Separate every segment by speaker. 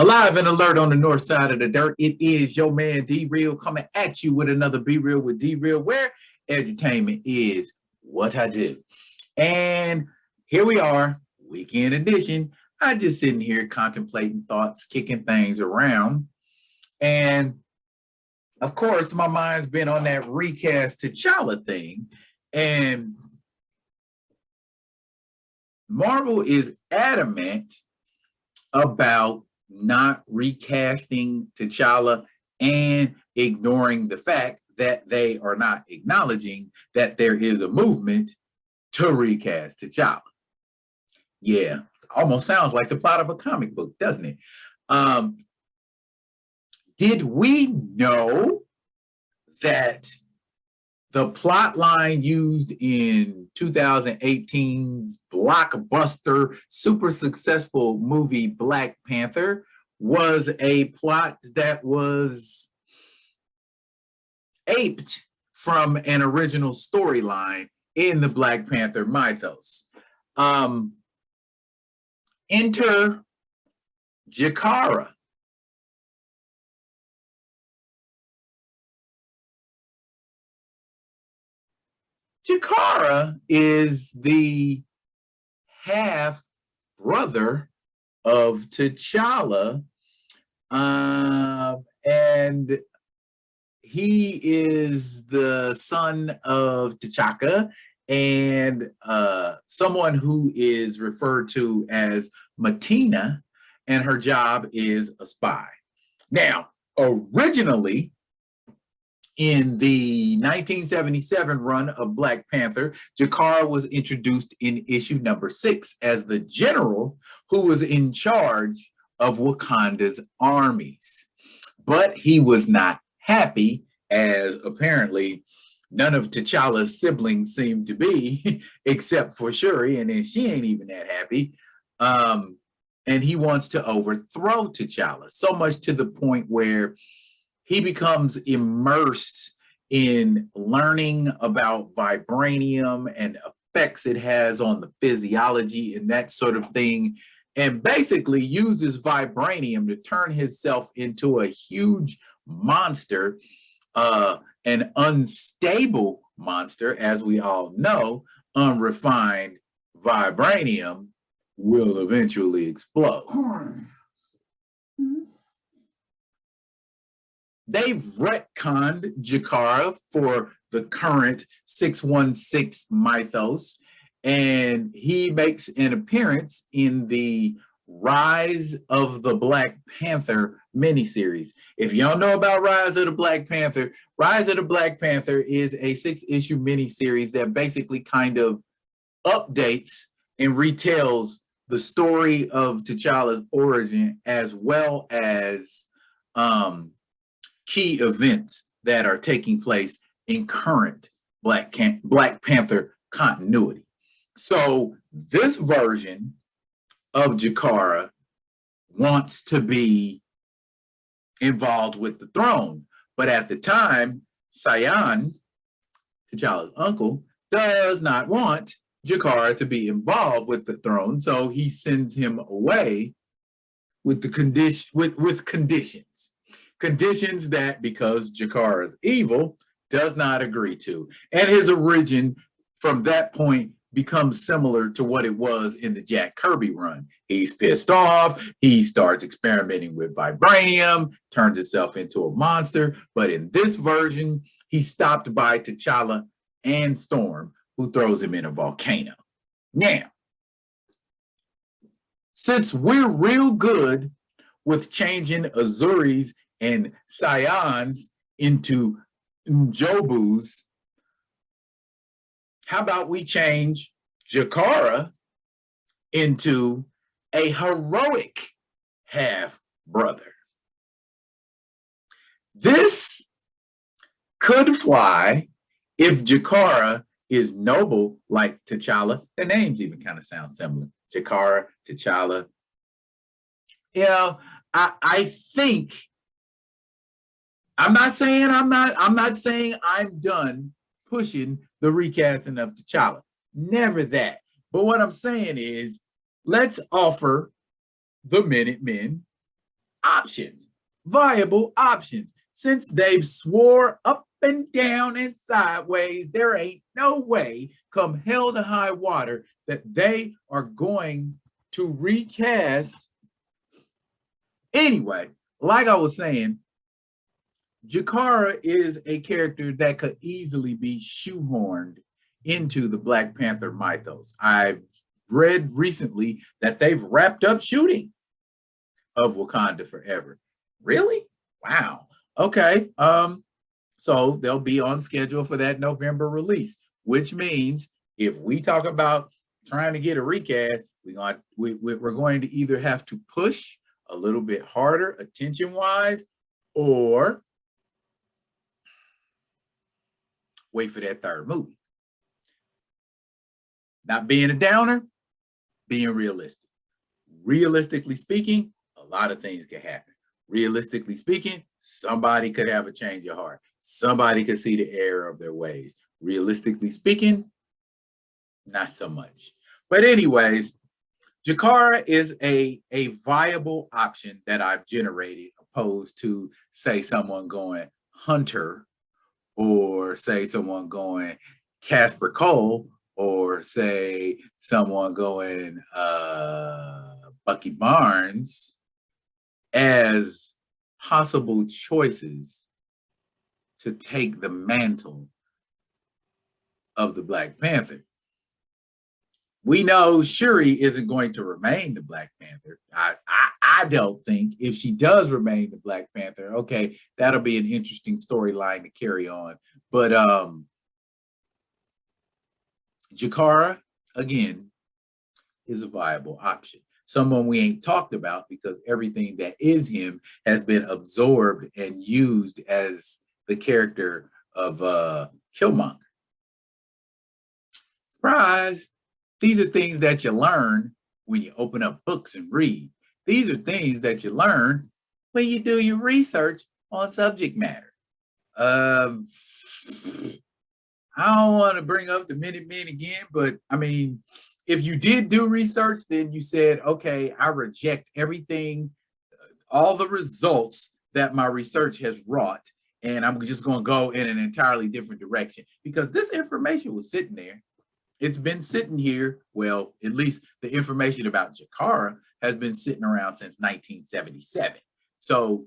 Speaker 1: Alive and alert on the north side of the dirt. It is your man D-Real coming at you with another Be Real with D-Real, where edutainment is what I do. And here we are, weekend edition. I just sitting here contemplating thoughts, kicking things around. And of course, my mind's been on that recast T'Challa thing. And Marvel is adamant about not recasting T'Challa and ignoring the fact that they are not acknowledging that there is a movement to recast T'Challa. Yeah, it almost sounds like the plot of a comic book, doesn't it? Did we know that the plot line used in 2018's blockbuster, super successful movie Black Panther was a plot that was aped from an original storyline in the Black Panther mythos? Enter Jakarra. Jakarra is the half brother of T'Challa, and he is the son of T'Chaka and someone who is referred to as Matina, and her job is a spy. Now, originally, in the 1977 run of Black Panther, Jakarra was introduced in issue number 6 as the general who was in charge of Wakanda's armies. But he was not happy, as apparently none of T'Challa's siblings seem to be, except for Shuri, and then she ain't even that happy. And he wants to overthrow T'Challa, so much to the point where he becomes immersed in learning about vibranium and effects it has on the physiology and that sort of thing, and basically uses vibranium to turn himself into a huge monster, an unstable monster. As we all know, unrefined vibranium will eventually explode. They've retconned Jakarra for the current 616 mythos, and he makes an appearance in the Rise of the Black Panther miniseries. If you don't know about Rise of the Black Panther is a 6-issue miniseries that basically kind of updates and retells the story of T'Challa's origin, as well as key events that are taking place in current Black Panther continuity. So this version of Jakarra wants to be involved with the throne, but at the time, Sion, T'Challa's uncle, does not want Jakarra to be involved with the throne, so he sends him away with the conditions that, because Jakarra is evil, does not agree to. And his origin from that point becomes similar to what it was in the Jack Kirby run. He's pissed off, he starts experimenting with vibranium, turns itself into a monster, but in this version, he's stopped by T'Challa and Storm, who throws him in a volcano. Now, since we're real good with changing Azuris and Sions into Njobus, how about we change Jakarra into a heroic half-brother? This could fly if Jakarra is noble like T'Challa. The names even kind of sound similar. Jakarra, T'Challa. You know, I think, I'm not saying I'm done pushing the recasting of T'Challa. Never that. But what I'm saying is, let's offer the Minutemen options, viable options. Since they've swore up and down and sideways, there ain't no way, come hell to high water, that they are going to recast. Anyway, like I was saying, Jakarra is a character that could easily be shoehorned into the Black Panther mythos. I've read recently that they've wrapped up shooting of Wakanda Forever. Really? Wow. Okay. So they'll be on schedule for that November release, which means if we talk about trying to get a recast, we're going to either have to push a little bit harder attention-wise, or wait for that third movie. Not being a downer, being realistic. Realistically speaking, a lot of things can happen. Realistically speaking, somebody could have a change of heart. Somebody could see the error of their ways. Realistically speaking, not so much. But anyways, Jakarra is a viable option that I've generated, opposed to, say, someone going Hunter, or say someone going Casper Cole, or say someone going Bucky Barnes as possible choices to take the mantle of the Black Panther. We know Shuri isn't going to remain the Black Panther. I don't think. If she does remain the Black Panther, okay, that'll be an interesting storyline to carry on. But Jakarra, again, is a viable option. Someone we ain't talked about because everything that is him has been absorbed and used as the character of Killmonger. Surprise! These are things that you learn when you open up books and read. These are things that you learn when you do your research on subject matter. I don't want to bring up the Minutemen again, but I mean, if you did do research, then you said, okay, I reject everything, all the results that my research has wrought, and I'm just going to go in an entirely different direction, because this information was sitting there. It's been sitting here. Well, at least the information about Jakarra has been sitting around since 1977. So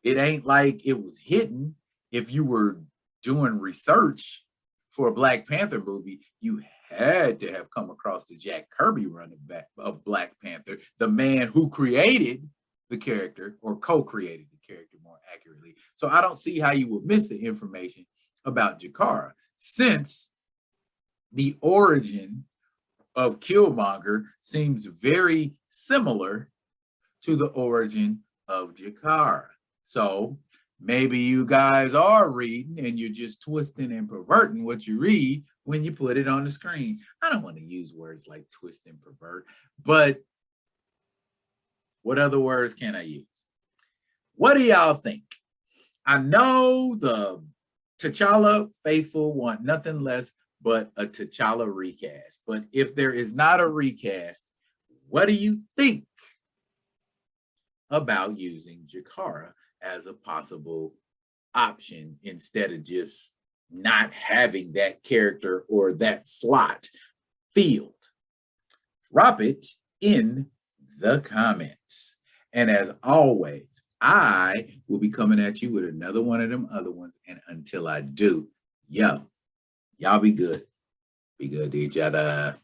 Speaker 1: it ain't like it was hidden. If you were doing research for a Black Panther movie, you had to have come across the Jack Kirby run of Black Panther, the man who created the character, or co-created the character more accurately. So I don't see how you would miss the information about Jakarra, since the origin of Killmonger seems very similar to the origin of Jakarra. So maybe you guys are reading and you're just twisting and perverting what you read when you put it on the screen. I don't want to use words like twist and pervert, but what other words can I use? What do y'all think? I know the T'Challa faithful want nothing less but a T'Challa recast. But if there is not a recast, what do you think about using Jakarra as a possible option instead of just not having that character or that slot filled? Drop it in the comments. And as always, I will be coming at you with another one of them other ones. And until I do, y'all be good. Be good to each other.